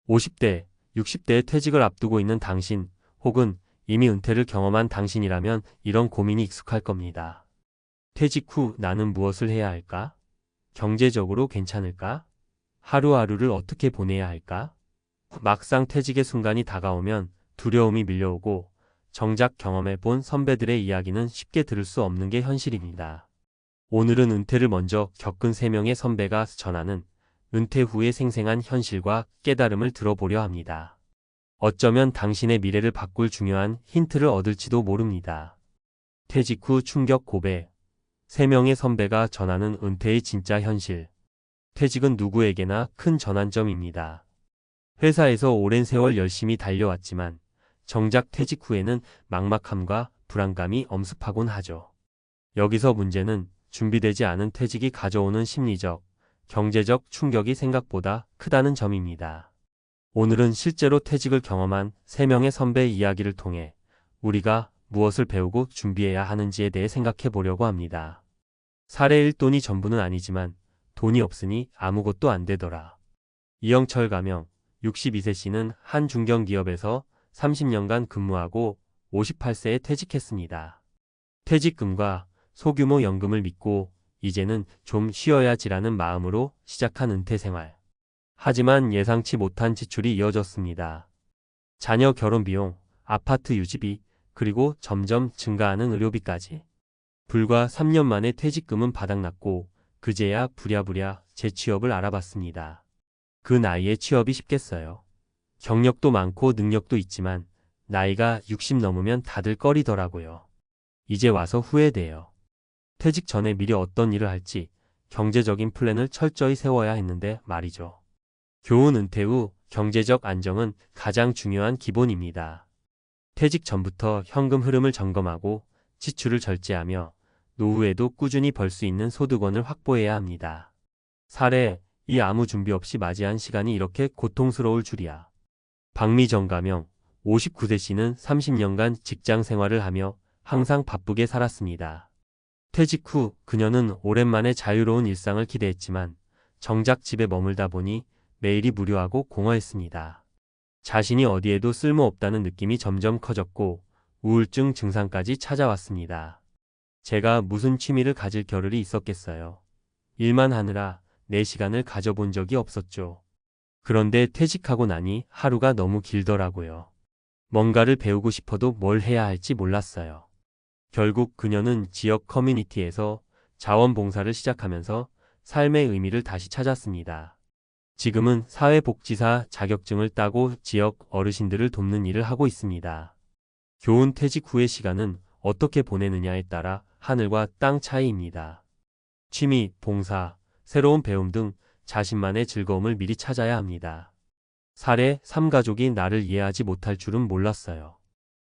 50대, 60대의 퇴직을 앞두고 있는 당신, 혹은 이미 은퇴를 경험한 당신이라면 이런 고민이 익숙할 겁니다. 퇴직 후 나는 무엇을 해야 할까? 경제적으로 괜찮을까? 하루하루를 어떻게 보내야 할까? 막상 퇴직의 순간이 다가오면 두려움이 밀려오고 정작 경험해 본 선배들의 이야기는 쉽게 들을 수 없는 게 현실입니다. 오늘은 은퇴를 먼저 겪은 3명의 선배가 전하는 은퇴 후의 생생한 현실과 깨달음을 들어보려 합니다. 어쩌면 당신의 미래를 바꿀 중요한 힌트를 얻을지도 모릅니다. 퇴직 후 충격 고백. 3명의 선배가 전하는 은퇴의 진짜 현실. 퇴직은 누구에게나 큰 전환점입니다. 회사에서 오랜 세월 열심히 달려왔지만 정작 퇴직 후에는 막막함과 불안감이 엄습하곤 하죠. 여기서 문제는 준비되지 않은 퇴직이 가져오는 심리적, 경제적 충격이 생각보다 크다는 점입니다. 오늘은 실제로 퇴직을 경험한 3명의 선배의 이야기를 통해 우리가 무엇을 배우고 준비해야 하는지에 대해 생각해 보려고 합니다. 사례일 돈이 전부는 아니지만 돈이 없으니 아무것도 안 되더라. 이영철 가명 62세 씨는 한 중견기업에서 30년간 근무하고 58세에 퇴직했습니다. 퇴직금과 소규모 연금을 믿고 이제는 좀 쉬어야지라는 마음으로 시작한 은퇴 생활. 하지만 예상치 못한 지출이 이어졌습니다. 자녀 결혼 비용, 아파트 유지비, 그리고 점점 증가하는 의료비까지. 불과 3년 만에 퇴직금은 바닥났고 그제야 부랴부랴 재취업을 알아봤습니다. 그 나이에 취업이 쉽겠어요. 경력도 많고 능력도 있지만 나이가 60 넘으면 다들 꺼리더라고요. 이제 와서 후회돼요. 퇴직 전에 미리 어떤 일을 할지 경제적인 플랜을 철저히 세워야 했는데 말이죠. 교훈 은퇴 후 경제적 안정은 가장 중요한 기본입니다. 퇴직 전부터 현금 흐름을 점검하고 지출을 절제하며 노후에도 꾸준히 벌 수 있는 소득원을 확보해야 합니다. 사례, 이 아무 준비 없이 맞이한 시간이 이렇게 고통스러울 줄이야. 박미정 가명 59세 씨는 30년간 직장 생활을 하며 항상 바쁘게 살았습니다. 퇴직 후 그녀는 오랜만에 자유로운 일상을 기대했지만 정작 집에 머물다 보니 매일이 무료하고 공허했습니다. 자신이 어디에도 쓸모없다는 느낌이 점점 커졌고 우울증 증상까지 찾아왔습니다. 제가 무슨 취미를 가질 겨를이 있었겠어요. 일만 하느라 내 시간을 가져본 적이 없었죠. 그런데 퇴직하고 나니 하루가 너무 길더라고요. 뭔가를 배우고 싶어도 뭘 해야 할지 몰랐어요. 결국 그녀는 지역 커뮤니티에서 자원봉사를 시작하면서 삶의 의미를 다시 찾았습니다. 지금은 사회복지사 자격증을 따고 지역 어르신들을 돕는 일을 하고 있습니다. 교훈 퇴직 후의 시간은 어떻게 보내느냐에 따라 하늘과 땅 차이입니다. 취미, 봉사, 새로운 배움 등 자신만의 즐거움을 미리 찾아야 합니다. 사례 3가족이 나를 이해하지 못할 줄은 몰랐어요.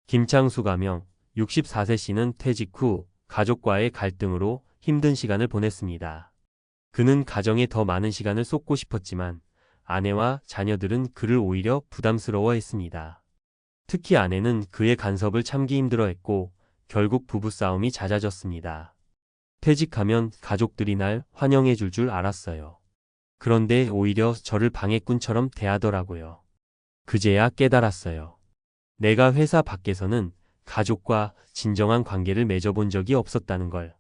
김창수 가명 64세 씨는 퇴직 후 가족과의 갈등으로 힘든 시간을 보냈습니다. 그는 가정에 더 많은 시간을 쏟고 싶었지만 아내와 자녀들은 그를 오히려 부담스러워했습니다. 특히 아내는 그의 간섭을 참기 힘들어했고 결국 부부싸움이 잦아졌습니다. 퇴직하면 가족들이 날 환영해 줄 알았어요. 그런데 오히려 저를 방해꾼처럼 대하더라고요. 그제야 깨달았어요. 내가 회사 밖에서는 가족과 진정한 관계를 맺어본 적이 없었다는 걸.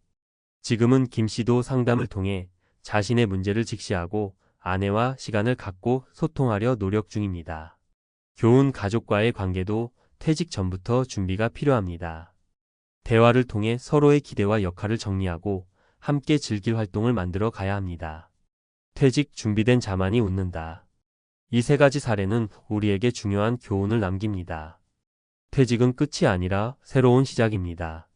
지금은 김 씨도 상담을 통해 자신의 문제를 직시하고 아내와 시간을 갖고 소통하려 노력 중입니다. 교훈 가족과의 관계도 퇴직 전부터 준비가 필요합니다. 대화를 통해 서로의 기대와 역할을 정리하고 함께 즐길 활동을 만들어 가야 합니다. 퇴직 준비된 자만이 웃는다. 이 3가지 사례는 우리에게 중요한 교훈을 남깁니다. 퇴직은 끝이 아니라 새로운 시작입니다.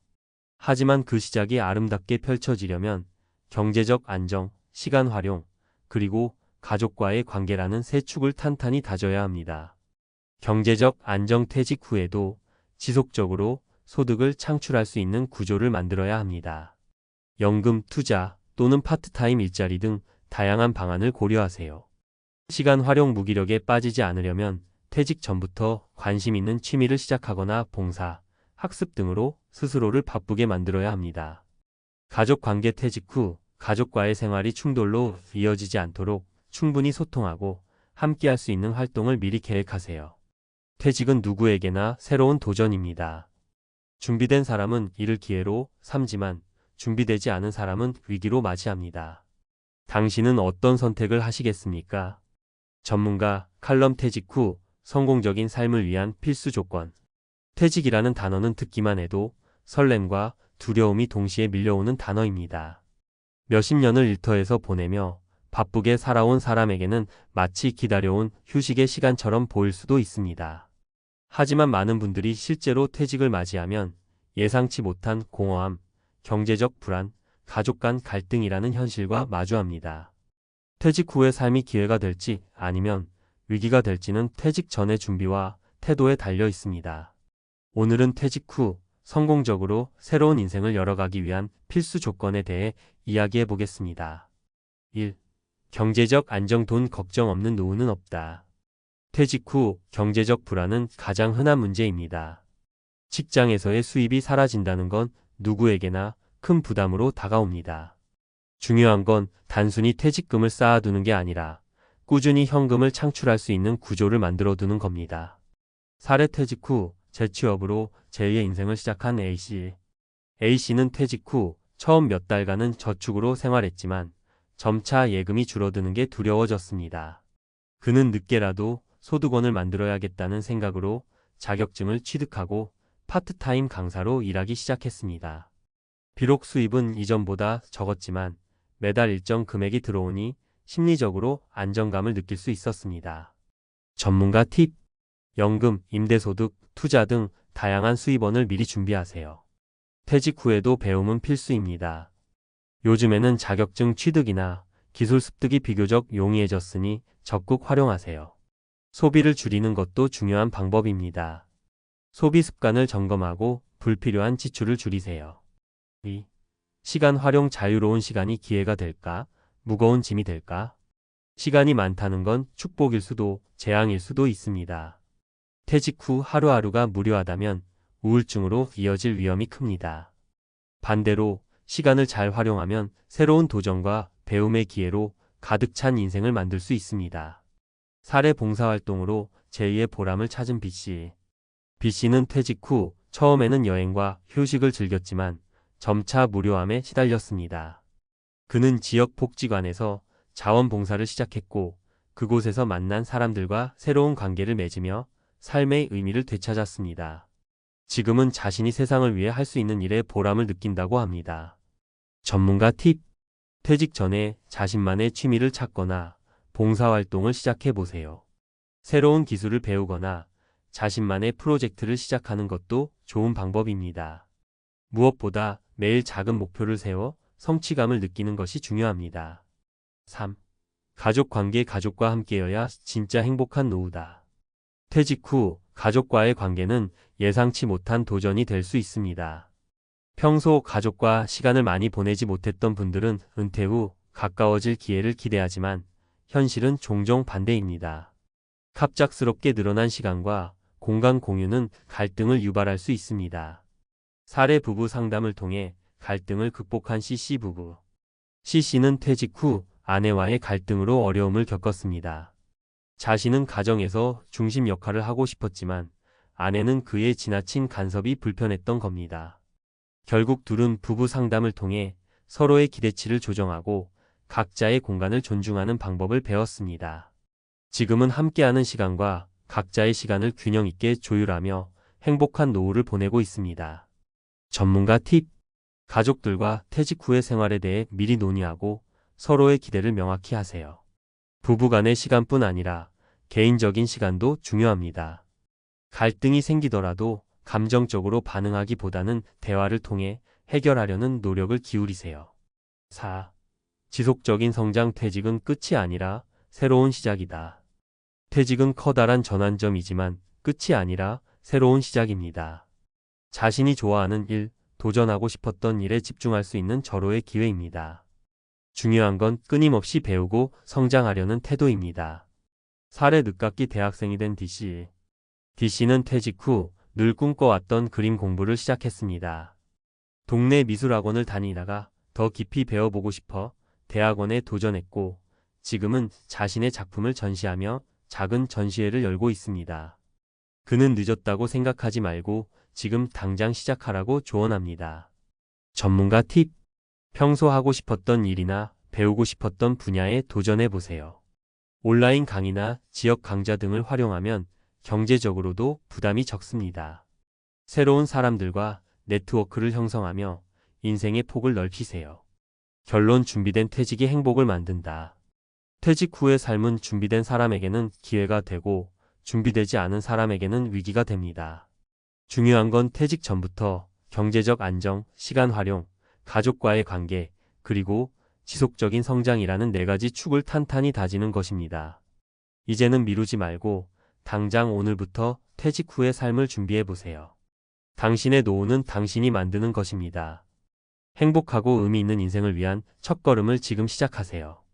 하지만 그 시작이 아름답게 펼쳐지려면 경제적 안정, 시간 활용, 그리고 가족과의 관계라는 3축을 탄탄히 다져야 합니다. 경제적 안정 퇴직 후에도 지속적으로 소득을 창출할 수 있는 구조를 만들어야 합니다. 연금, 투자 또는 파트타임 일자리 등 다양한 방안을 고려하세요. 시간 활용 무기력에 빠지지 않으려면 퇴직 전부터 관심 있는 취미를 시작하거나 봉사, 학습 등으로 스스로를 바쁘게 만들어야 합니다. 가족 관계 퇴직 후 가족과의 생활이 충돌로 이어지지 않도록 충분히 소통하고 함께 할 수 있는 활동을 미리 계획하세요. 퇴직은 누구에게나 새로운 도전입니다. 준비된 사람은 이를 기회로 삼지만 준비되지 않은 사람은 위기로 맞이합니다. 당신은 어떤 선택을 하시겠습니까? 전문가 칼럼 퇴직 후 성공적인 삶을 위한 필수 조건. 퇴직이라는 단어는 듣기만 해도 설렘과 두려움이 동시에 밀려오는 단어입니다. 몇십 년을 일터에서 보내며 바쁘게 살아온 사람에게는 마치 기다려온 휴식의 시간처럼 보일 수도 있습니다. 하지만 많은 분들이 실제로 퇴직을 맞이하면 예상치 못한 공허함, 경제적 불안, 가족 간 갈등이라는 현실과 마주합니다. 퇴직 후의 삶이 기회가 될지 아니면 위기가 될지는 퇴직 전의 준비와 태도에 달려 있습니다. 오늘은 퇴직 후 성공적으로 새로운 인생을 열어가기 위한 필수 조건에 대해 이야기해 보겠습니다. 1. 경제적 안정. 돈 걱정 없는 노후는 없다. 퇴직 후 경제적 불안은 가장 흔한 문제입니다. 직장에서의 수입이 사라진다는 건 누구에게나 큰 부담으로 다가옵니다. 중요한 건 단순히 퇴직금을 쌓아두는 게 아니라 꾸준히 현금을 창출할 수 있는 구조를 만들어두는 겁니다. 사례 퇴직 후 재취업으로 제2의 인생을 시작한 A씨. A씨는 퇴직 후 처음 몇 달간은 저축으로 생활했지만 점차 예금이 줄어드는 게 두려워졌습니다. 그는 늦게라도 소득원을 만들어야겠다는 생각으로 자격증을 취득하고 파트타임 강사로 일하기 시작했습니다. 비록 수입은 이전보다 적었지만 매달 일정 금액이 들어오니 심리적으로 안정감을 느낄 수 있었습니다. 전문가 팁. 연금, 임대소득, 투자 등 다양한 수입원을 미리 준비하세요. 퇴직 후에도 배움은 필수입니다. 요즘에는 자격증 취득이나 기술 습득이 비교적 용이해졌으니 적극 활용하세요. 소비를 줄이는 것도 중요한 방법입니다. 소비 습관을 점검하고 불필요한 지출을 줄이세요. 2. 시간 활용. 자유로운 시간이 기회가 될까? 무거운 짐이 될까? 시간이 많다는 건 축복일 수도 재앙일 수도 있습니다. 퇴직 후 하루하루가 무료하다면 우울증으로 이어질 위험이 큽니다. 반대로 시간을 잘 활용하면 새로운 도전과 배움의 기회로 가득 찬 인생을 만들 수 있습니다. 사례. 봉사활동으로 제2의 보람을 찾은 B씨. B씨는 퇴직 후 처음에는 여행과 휴식을 즐겼지만 점차 무료함에 시달렸습니다. 그는 지역 복지관에서 자원봉사를 시작했고 그곳에서 만난 사람들과 새로운 관계를 맺으며 삶의 의미를 되찾았습니다. 지금은 자신이 세상을 위해 할 수 있는 일에 보람을 느낀다고 합니다. 전문가 팁. 퇴직 전에 자신만의 취미를 찾거나 봉사활동을 시작해 보세요. 새로운 기술을 배우거나 자신만의 프로젝트를 시작하는 것도 좋은 방법입니다. 무엇보다 매일 작은 목표를 세워 성취감을 느끼는 것이 중요합니다. 3. 가족 관계. 가족과 함께여야 진짜 행복한 노후다. 퇴직 후 가족과의 관계는 예상치 못한 도전이 될 수 있습니다. 평소 가족과 시간을 많이 보내지 못했던 분들은 은퇴 후 가까워질 기회를 기대하지만 현실은 종종 반대입니다. 갑작스럽게 늘어난 시간과 공간 공유는 갈등을 유발할 수 있습니다. 사례. 부부 상담을 통해 갈등을 극복한 CC 부부. CC는 퇴직 후 아내와의 갈등으로 어려움을 겪었습니다. 자신은 가정에서 중심 역할을 하고 싶었지만 아내는 그의 지나친 간섭이 불편했던 겁니다. 결국 둘은 부부 상담을 통해 서로의 기대치를 조정하고 각자의 공간을 존중하는 방법을 배웠습니다. 지금은 함께하는 시간과 각자의 시간을 균형 있게 조율하며 행복한 노후를 보내고 있습니다. 전문가 팁. 가족들과 퇴직 후의 생활에 대해 미리 논의하고 서로의 기대를 명확히 하세요. 부부간의 시간뿐 아니라 개인적인 시간도 중요합니다. 갈등이 생기더라도 감정적으로 반응하기보다는 대화를 통해 해결하려는 노력을 기울이세요. 4. 지속적인 성장. 퇴직은 끝이 아니라 새로운 시작이다. 퇴직은 커다란 전환점이지만 끝이 아니라 새로운 시작입니다. 자신이 좋아하는 일, 도전하고 싶었던 일에 집중할 수 있는 절호의 기회입니다. 중요한 건 끊임없이 배우고 성장하려는 태도입니다. 사례. 늦깎이 대학생이 된 D씨. D씨는 퇴직 후 늘 꿈꿔왔던 그림 공부를 시작했습니다. 동네 미술학원을 다니다가 더 깊이 배워보고 싶어 대학원에 도전했고 지금은 자신의 작품을 전시하며 작은 전시회를 열고 있습니다. 그는 늦었다고 생각하지 말고 지금 당장 시작하라고 조언합니다. 전문가 팁. 평소 하고 싶었던 일이나 배우고 싶었던 분야에 도전해 보세요. 온라인 강의나 지역 강좌 등을 활용하면 경제적으로도 부담이 적습니다. 새로운 사람들과 네트워크를 형성하며 인생의 폭을 넓히세요. 결론. 준비된 퇴직이 행복을 만든다. 퇴직 후의 삶은 준비된 사람에게는 기회가 되고 준비되지 않은 사람에게는 위기가 됩니다. 중요한 건 퇴직 전부터 경제적 안정, 시간 활용, 가족과의 관계, 그리고 지속적인 성장이라는 4가지 축을 탄탄히 다지는 것입니다. 이제는 미루지 말고 당장 오늘부터 퇴직 후의 삶을 준비해 보세요. 당신의 노후는 당신이 만드는 것입니다. 행복하고 의미 있는 인생을 위한 첫걸음을 지금 시작하세요.